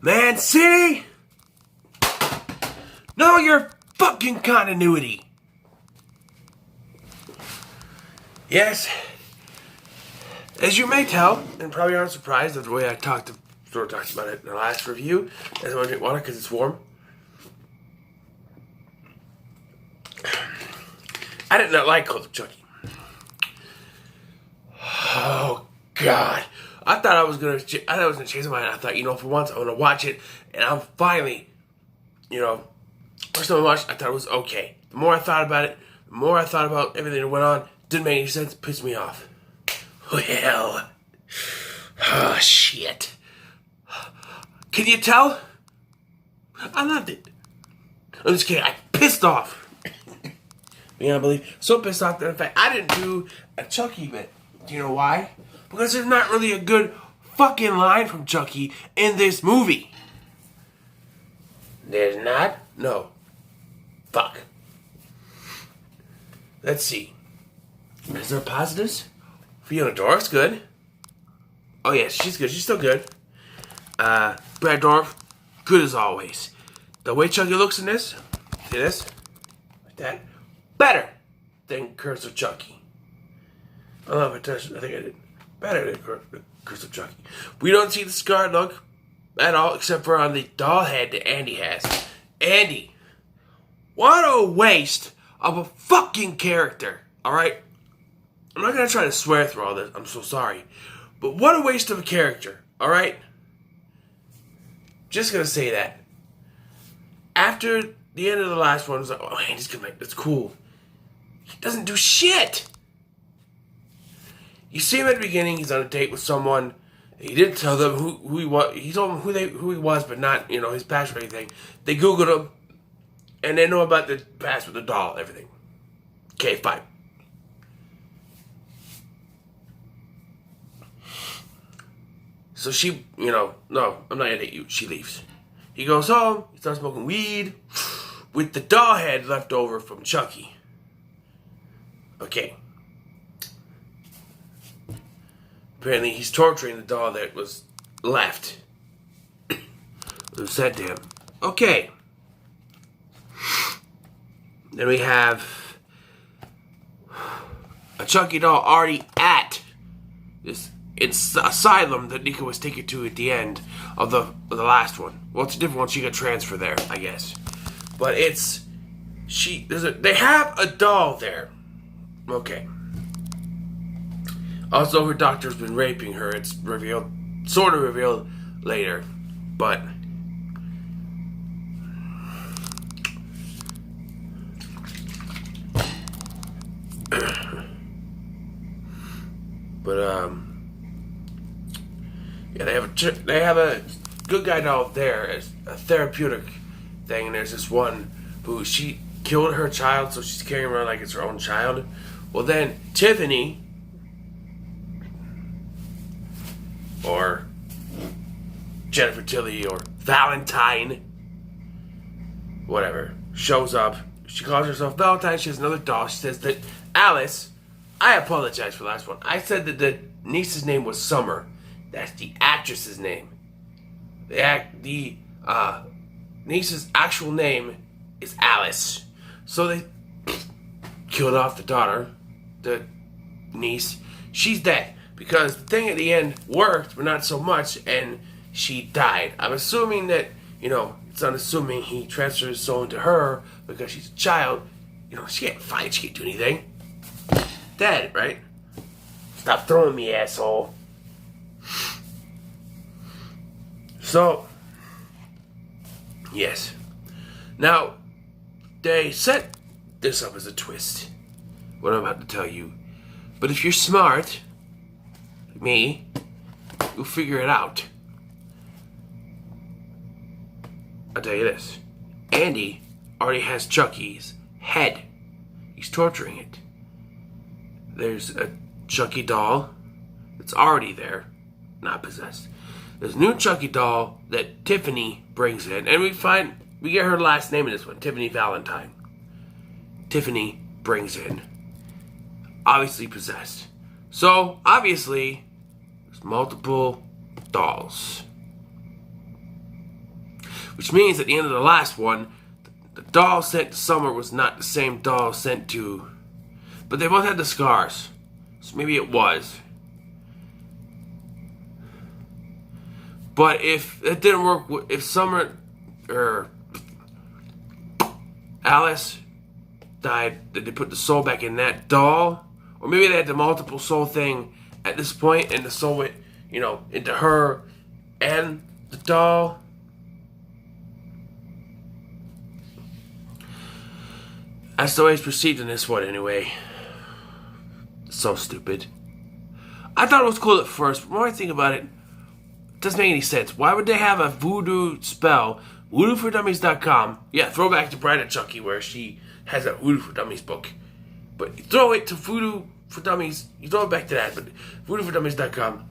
Man City! Know your fucking continuity. Yes, as you may tell, and probably aren't surprised at the way I talked about it in the last review, as I want to drink water because it's warm. I did not like Cult of Chucky. Oh God! I thought I was gonna change my mind. I thought, for once I'm gonna watch it, and I'm finally, first time I watched it, I thought it was okay. The more I thought about it, the more I thought about everything that went on, didn't make any sense, pissed me off. Well, oh shit. Can you tell? I loved it. I'm just kidding. I'm pissed off. I believe so pissed off that in fact I didn't do a Chucky bit. Do you know why? Because there's not really a good fucking line from Chucky in this movie. There's not? No. Fuck. Let's see. Is there positives? Fiona Dorff's good. Oh yeah, she's good. She's still good. Brad Dourif, good as always. The way Chucky looks in this, see this? Like that. Better than Curse of Chucky. I don't know if I touched it. I think I did. Better than Curse of Chucky. We don't see the scarred look at all, except for on the doll head that Andy has. Andy, what a waste of a fucking character. Alright? I'm not going to try to swear through all this. I'm so sorry. But what a waste of a character. Alright? Just going to say that. After the end of the last one, I was like, oh, Andy's coming back. That's cool. He doesn't do shit. You see him at the beginning. He's on a date with someone. He didn't tell them who he was. He told them who he was, but not his past or anything. They Googled him, and they know about the past with the doll, everything. Okay, fine. So she, no, I'm not gonna date you. She leaves. He goes home. He starts smoking weed with the doll head left over from Chucky. Okay. Apparently he's torturing the doll that was left. It was said to him. Okay. Then we have a Chucky doll already at this asylum that Nika was taken to at the end of the last one. Well, it's a different one. She got transferred there, I guess. But they have a doll there. Okay. Also, her doctor's been raping her. It's sort of revealed later. But yeah, they have a good guy doll there as a therapeutic thing, and there's this one who she killed her child, so she's carrying around like it's her own child. Well, then Tiffany, or Jennifer Tilly, or Valentine, whatever, shows up. She calls herself Valentine. She has another doll. She says that Alice, I apologize for the last one. I said that the niece's name was Summer. That's the actress's name. The niece's actual name is Alice. So they killed off the daughter, the niece. She's dead because the thing at the end worked, but not so much, and she died. I'm assuming that, it's unassuming he transfers his soul into her because she's a child. She can't fight, she can't do anything. Dead, right? Stop throwing me, asshole. So, yes. Now, they set this up as a twist, what I'm about to tell you. But if you're smart, like me, you'll figure it out. I'll tell you this. Andy already has Chucky's head. He's torturing it. There's a Chucky doll that's already there, not possessed. There's a new Chucky doll that Tiffany brings in, and we get her last name in this one, Tiffany Valentine. Tiffany brings in, obviously possessed. So, obviously, there's multiple dolls. Which means at the end of the last one, the doll sent to Summer was not the same doll sent to... But they both had the scars. So maybe it was. But if it didn't work, if Summer or Alice died, did they put the soul back in that doll? Or maybe they had the multiple soul thing at this point, and the soul went, into her and the doll. That's the way it's perceived in this one, anyway. So stupid. I thought it was cool at first, but the more I think about it, it doesn't make any sense. Why would they have a voodoo spell? VoodooForDummies.com. Yeah, throwback to Bride of Chucky, where she has a Voodoo for Dummies book. But you throw it to Voodoo for Dummies, you throw it back to that, but VoodooForDummies.com,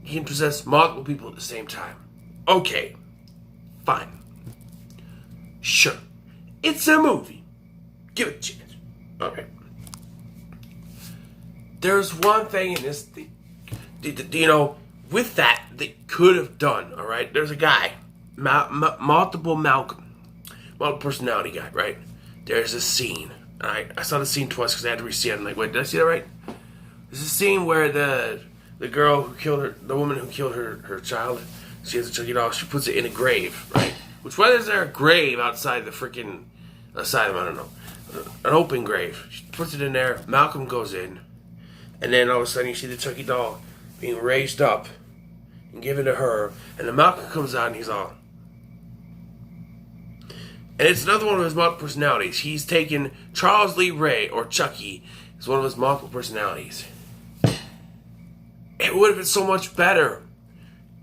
you can possess multiple people at the same time. Okay, fine. Sure. It's a movie. Give it a chance. Alright. There's one thing in this thing, with that, they could have done, alright? There's a guy, multiple personality guy, right? There's a scene, alright? I saw the scene twice because I had to re-see it. I'm like, wait, did I see that right? There's a scene where the girl who killed her, the woman who killed her child, she has a Chucky doll, she puts it in a grave, right? Which, why is there a grave outside the freaking asylum? I don't know. An open grave. She puts it in there, Malcolm goes in, and then all of a sudden you see the Chucky doll being raised up and given to her, and then Malcolm comes out and he's all... And it's another one of his multiple personalities. He's taken Charles Lee Ray, or Chucky, as one of his multiple personalities. It would have been so much better,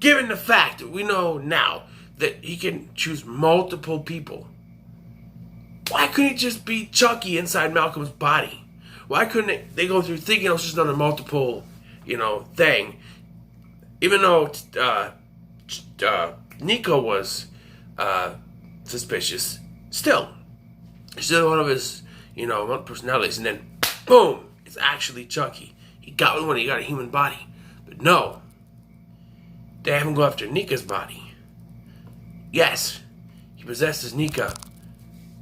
given the fact that we know now that he can choose multiple people. Why couldn't it just be Chucky inside Malcolm's body? Why couldn't they go through thinking it was just another multiple, thing? Even though Nico was suspicious, still one of his, personalities, and then boom, it's actually Chucky. He got one, he got a human body. But no, they have him go after Nika's body. Yes, he possesses Nika,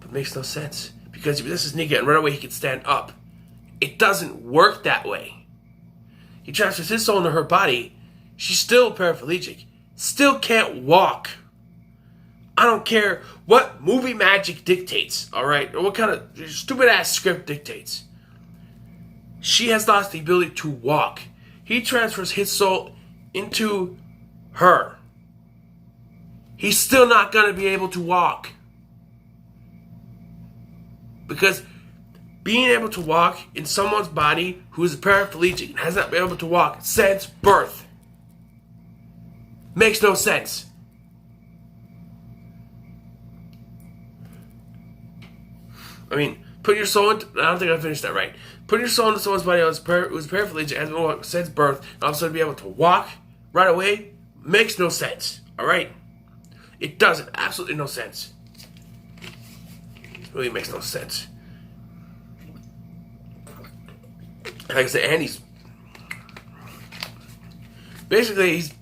but it makes no sense. Because he possesses Nika and right away he can stand up. It doesn't work that way. He transfers his soul into her body. She's still paraplegic. Still can't walk. I don't care what movie magic dictates, alright? Or what kind of stupid ass script dictates. She has lost the ability to walk. He transfers his soul into her. He's still not going to be able to walk. Because being able to walk in someone's body who is paraplegic and has not been able to walk since birth makes no sense. I mean, put your soul into... I don't think I finished that right. Put your soul into someone's body who's paraplegic, has been walking since birth, and all of a sudden be able to walk right away makes no sense. Alright? It doesn't. Absolutely no sense. It really makes no sense. Like I said, Andy's... Basically, he's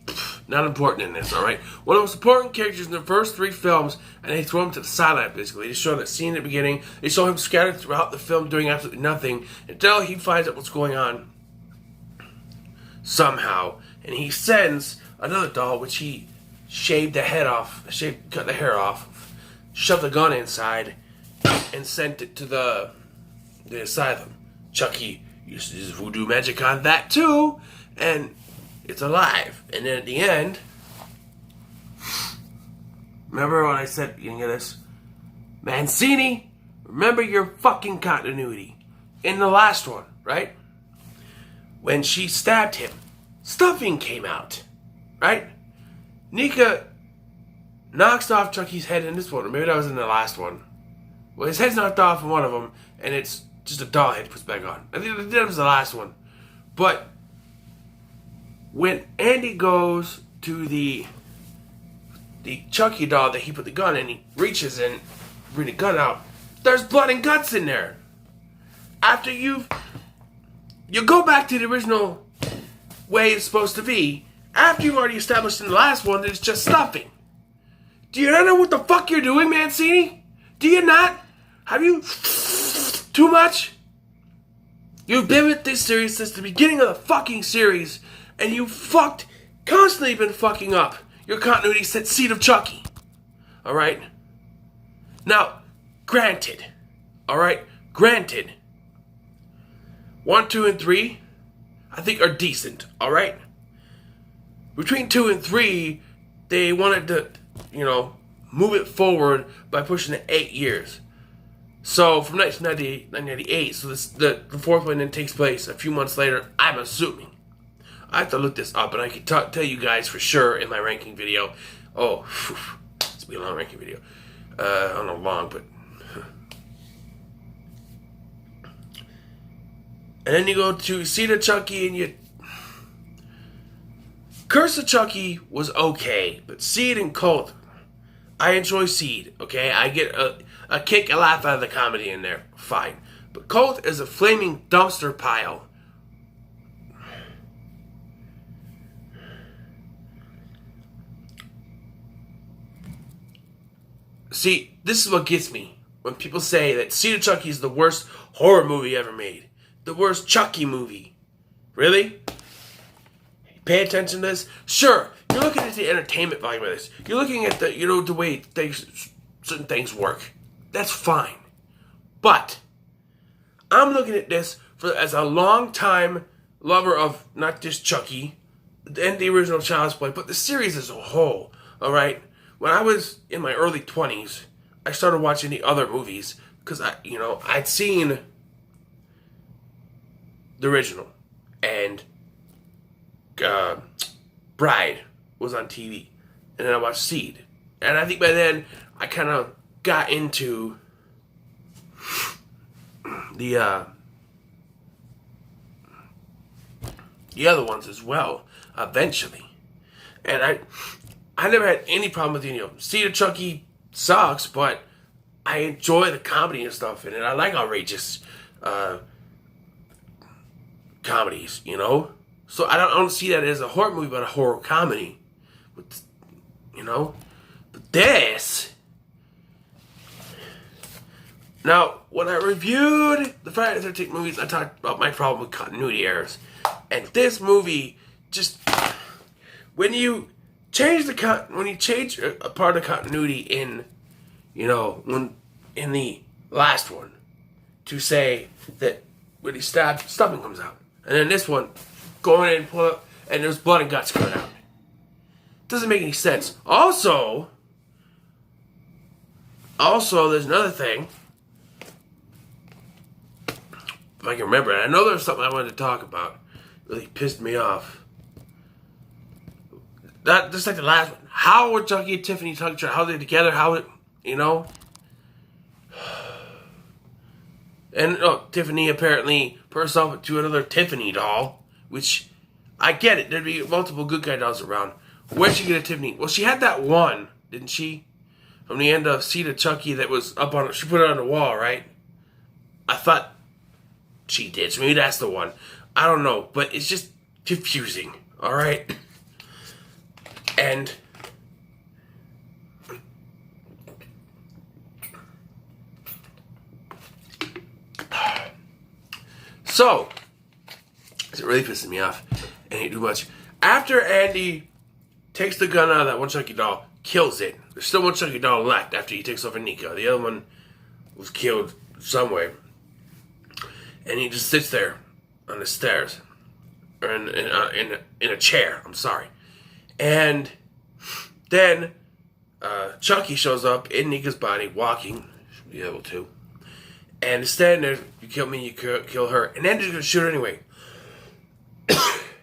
not important in this, alright? One of the most important characters in the first 3 films, and they throw him to the sideline, basically. They show that scene at the beginning. They show him scattered throughout the film doing absolutely nothing until he finds out what's going on somehow. And he sends another doll, which he cut the hair off, shoved the gun inside, and sent it to the asylum. Chucky uses his voodoo magic on that too, and it's alive. And then at the end, remember when I said, you can get this? Mancini, remember your fucking continuity. In the last one, right? When she stabbed him, stuffing came out, right? Nika knocks off Chucky's head in this one, or maybe that was in the last one. Well, his head's knocked off in one of them, and it's just a doll head he puts back on. I think that was the last one. But when Andy goes to the Chucky doll that he put the gun in, he reaches and brings the gun out. There's blood and guts in there. After you go back to the original way it's supposed to be, after you've already established in the last one that it's just stuffing. Do you not know what the fuck you're doing, Mancini? Do you not? Have you too much? You've been with this series since the beginning of the fucking series, and you constantly been fucking up your continuity set Seed of Chucky. Alright? Now, granted. 1, 2, and 3, I think are decent, alright? Between 2 and 3, they wanted to, move it forward by pushing it 8 years. So, from 1998, so the fourth one then takes place a few months later, I'm assuming. I have to look this up, and I can tell you guys for sure in my ranking video. Oh, it's be a long ranking video. I don't know long, but... And then you go to Seed of Chucky, and Curse of Chucky was okay, but Seed and Cult, I enjoy Seed, okay? I get a kick, a laugh out of the comedy in there, fine. But Cult is a flaming dumpster pile. See, this is what gets me. When people say that Seed of Chucky is the worst horror movie ever made. The worst Chucky movie. Really? Pay attention to this? Sure, you're looking at the entertainment value of this. You're looking at the way certain things work. That's fine. But I'm looking at this as a long-time lover of not just Chucky and the original Child's Play, but the series as a whole. Alright? When I was in my early 20s, I started watching the other movies because I'd seen the original, and Bride was on TV, and then I watched Seed, and I think by then I kind of got into the other ones as well eventually, and I never had any problem with Seed of Chucky sucks, but I enjoy the comedy and stuff in it. I like outrageous comedies, So I don't see that as a horror movie, but a horror comedy. But this... Now, when I reviewed the Friday the 13th movies, I talked about my problem with continuity errors. And this movie just... When you change a part of continuity in, in the last one, to say that when he stabbed, stuffing comes out. And then this one, going in and pull up, and there's blood and guts coming out. Doesn't make any sense. Also, there's another thing. If I can remember it. I know there's something I wanted to talk about. Really pissed me off. That just like the last one. How were Chucky and Tiffany talking to each other? How are they together? And Tiffany apparently put herself to another Tiffany doll, which I get it. There'd be multiple good guy dolls around. Where'd she get a Tiffany? Well, she had that one, didn't she? From the end of Seed of Chucky that was up on. She put it on the wall, right? I thought she did. So maybe that's the one. I don't know, but it's just confusing. All right. And so, it really pisses me off. And ain't too much. After Andy takes the gun out of that one Chucky doll, kills it. There's still one Chucky doll left after he takes over Nika. The other one was killed some way. And he just sits there on the stairs. Or in a chair, I'm sorry. And then Chucky shows up in Nika's body, walking. Should be able to. And he's standing there, you kill me, you kill her. And Andy's going to shoot her anyway.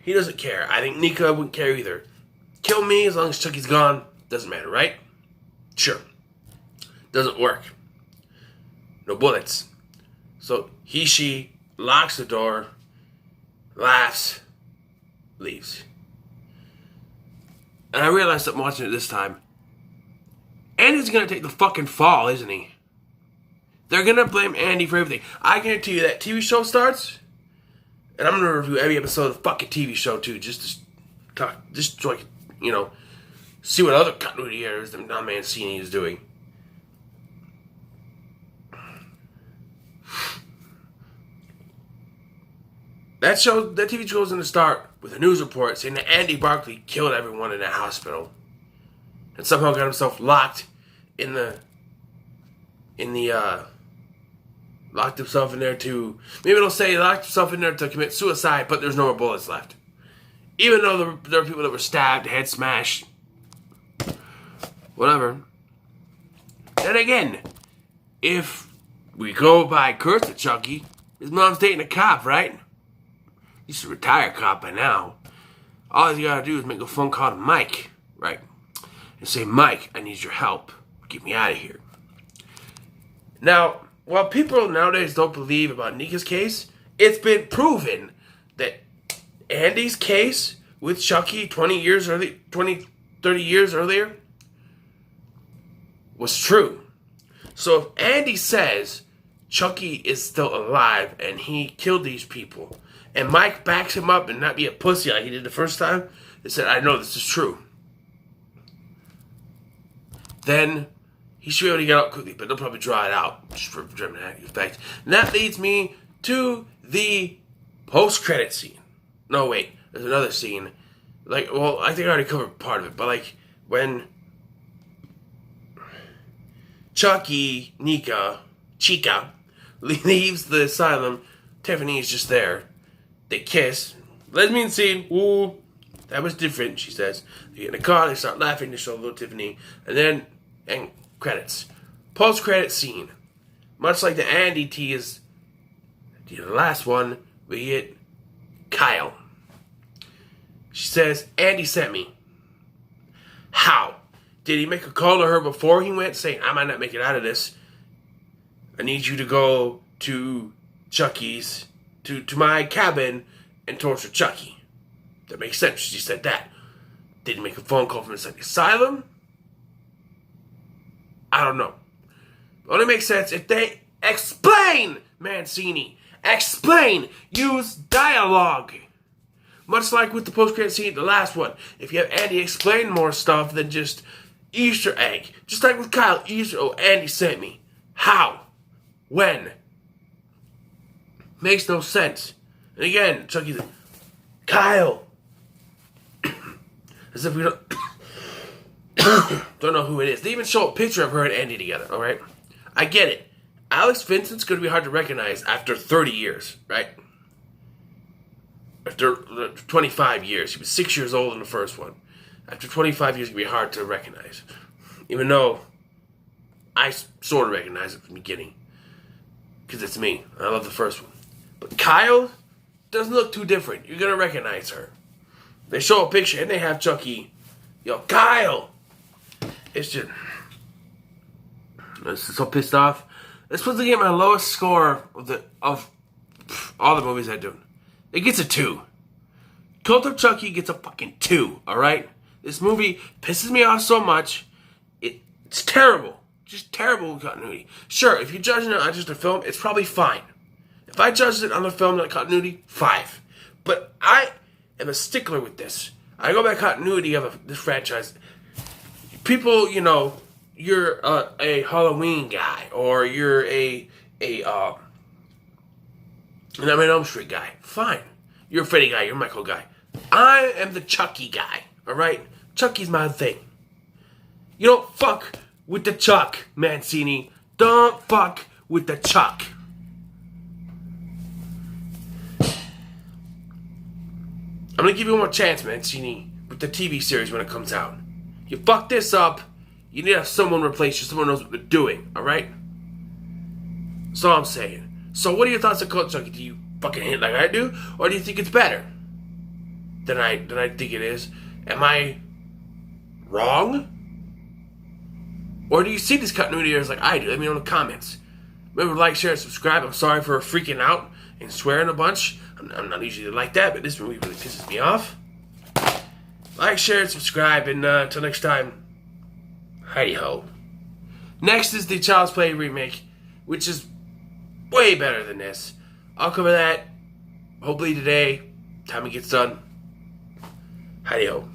He doesn't care. I think Nika wouldn't care either. Kill me as long as Chucky's gone. Doesn't matter, right? Sure. Doesn't work. No bullets. So she locks the door, laughs, leaves. And I realized that I'm watching it this time. Andy's going to take the fucking fall, isn't he? They're going to blame Andy for everything. I guarantee you that TV show starts, and I'm going to review every episode of the fucking TV show too, just to talk, just so I can, See what other continuity errors that Don Mancini is doing. That TV show was going to start with a news report saying that Andy Barclay killed everyone in that hospital, and somehow got himself locked locked himself in there to, maybe it'll say locked himself in there to commit suicide, but there's no more bullets left. Even though there were people that were stabbed, head smashed, whatever. Then again, if we go by Cult of Chucky, his mom's dating a cop, right? He's a retired cop by now. All he's got to do is make a phone call to Mike, right? And say, Mike, I need your help. Get me out of here. Now, while people nowadays don't believe about Nika's case, it's been proven that Andy's case with Chucky 30 years earlier was true. So if Andy says Chucky is still alive and he killed these people, and Mike backs him up and not be a pussy like he did the first time, and said, I know this is true, then he should be able to get out quickly, but they'll probably draw it out just for dramatic effect. And that leads me to the post-credit scene. No, wait, there's another scene. I think I already covered part of it, but when Chica, leaves the asylum, Tiffany's just there. They kiss. Lesbian scene. Ooh, that was different, she says. They get in the car, they start laughing, they show little Tiffany. And credits. Post-credit scene. Much like the Andy tease, the last one, we get Kyle. She says, Andy sent me. How? Did he make a call to her before he went, saying, I might not make it out of this. I need you to go to Chucky's, to my cabin, and torture Chucky. That makes sense. She said that. Did he make a phone call from inside the asylum? I don't know. It only makes sense if they explain, Mancini. Explain. Use dialogue. Much like with the post-credit scene, the last one. If you have Andy explain more stuff than just Easter egg. Just like with Kyle, Andy sent me. How? When? Makes no sense. And again, Chucky's like, Kyle. As if we don't know who it is. They even show a picture of her and Andy together, alright? I get it. Alex Vincent's going to be hard to recognize after 30 years, right? After 25 years. He was 6 years old in the first one. After 25 years, it's going to be hard to recognize. Even though I sort of recognize it from the beginning. Because it's me. I love the first one. But Kyle doesn't look too different. You're going to recognize her. They show a picture and they have Chucky. Yo, Kyle! It's just... I'm so pissed off. This supposed to get my lowest score of all the movies I do. It gets a 2. Cult of Chucky gets a fucking 2, alright? This movie pisses me off so much. It's terrible. Just terrible continuity. Sure, if you're judging it on just a film, it's probably fine. If I judged it on the film, not continuity, 5. But I am a stickler with this. I go by continuity of this franchise. People, you're a Halloween guy, or you're a Nightmare on Elm Street guy. Fine. You're a Freddy guy, you're a Michael guy. I am the Chucky guy, alright? Chucky's my thing. You don't fuck with the Chuck, Mancini. Don't fuck with the Chuck. I'm gonna give you one more chance, Mancini, with the TV series when it comes out. You fuck this up, you need to have someone replace you, someone knows what they're doing, alright? That's all I'm saying. So what are your thoughts on Cult of Chucky? Do you fucking hate like I do? Or do you think it's better than I think it is? Am I wrong? Or do you see these continuity errors like I do? Let me know in the comments. Remember to like, share, and subscribe. I'm sorry for freaking out and swearing a bunch. I'm not usually like that, but this movie really pisses me off. Like, share, and subscribe, and until next time, heidi-ho. Next is the Child's Play remake, which is way better than this. I'll cover that hopefully today, time it gets done. Heidi-ho.